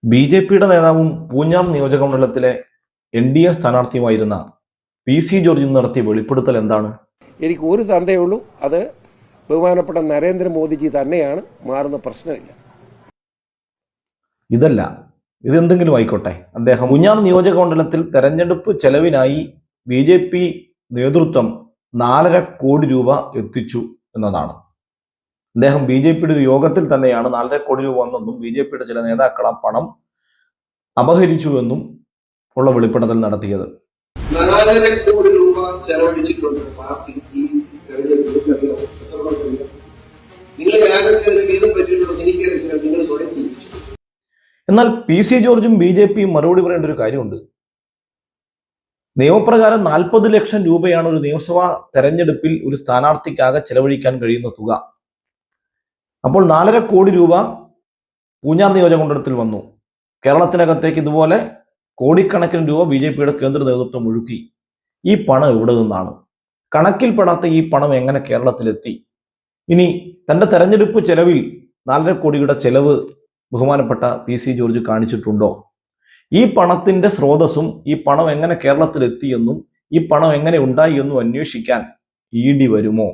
ബി.ജെ.പിയുടെ നേതാവും Poonjar നിയോജകമണ്ഡലത്തിലെ NDA സ്ഥാനാർത്ഥിയുമായിരുന്ന PC. George നടത്തിയ വെളിപ്പെടുത്തൽ എന്താണ്? എനിക്ക് ഒരു തന്തയുള്ളൂ, അത് ബഹുമാനപ്പെട്ട നരേന്ദ്രമോദിജി തന്നെയാണ്. മാറുന്ന പ്രശ്നമില്ല. ഇതല്ല, ഇതെന്തെങ്കിലും ആയിക്കോട്ടെ. അദ്ദേഹം പൂഞ്ഞാർ നിയോജകമണ്ഡലത്തിൽ തെരഞ്ഞെടുപ്പ് ചെലവിനായി ബി.ജെ.പി നേതൃത്വം 4.5 കോടി രൂപ എത്തിച്ചു എന്നതാണ്. അദ്ദേഹം ബി.ജെ.പിയുടെ ഒരു യോഗത്തിൽ തന്നെയാണ് 4.5 കോടി രൂപ വന്നെന്നും ബി.ജെ.പിയുടെ ചില നേതാക്കൾ ആ പണം അപഹരിച്ചുവെന്നും ഉള്ള വെളിപ്പെടുത്തൽ നടത്തിയത്. 4.5 കോടി രൂപ ചെലവഴിച്ചിട്ടുണ്ട് പാർട്ടി ഈ തെരഞ്ഞെടുപ്പിൽ. നിങ്ങൾ വീതം പറ്റിയിട്ടുണ്ടോ എനിക്കറിയില്ല, നിങ്ങൾ സ്വയം ചിന്തിച്ചു. എന്നാൽ പി.സി. ജോർജും ബി.ജെ.പിയും മറുപടി പറയേണ്ട ഒരു കാര്യമുണ്ട്. നിയമപ്രകാരം 40 ലക്ഷം രൂപയാണ് ഒരു നിയമസഭാ തെരഞ്ഞെടുപ്പിൽ ഒരു സ്ഥാനാർത്ഥിക്കാകെ ചെലവഴിക്കാൻ കഴിയുന്ന തുക. അപ്പോൾ 4.5 കോടി രൂപ പൂഞ്ഞാർ നിയോജകമണ്ഡലത്തിൽ വന്നു. കേരളത്തിനകത്തേക്ക് ഇതുപോലെ കോടിക്കണക്കിന് രൂപ ബി.ജെ.പിയുടെ കേന്ദ്ര നേതൃത്വം ഒഴുക്കി. ഈ പണം എവിടെ നിന്നാണ്? കണക്കിൽപ്പെടാത്ത ഈ പണം എങ്ങനെ കേരളത്തിലെത്തി? ഇനി തന്റെ തെരഞ്ഞെടുപ്പ് ചെലവിൽ 4.5 കോടിയുടെ ചെലവ് ബഹുമാനപ്പെട്ട പി.സി. ജോർജ് കാണിച്ചിട്ടുണ്ടോ? ഈ പണത്തിന്റെ സ്രോതസ്സും ഈ പണം എങ്ങനെ കേരളത്തിലെത്തിയെന്നും ഈ പണം എങ്ങനെ ഉണ്ടായി എന്നും അന്വേഷിക്കാൻ ഇ.ഡി. വരുമോ?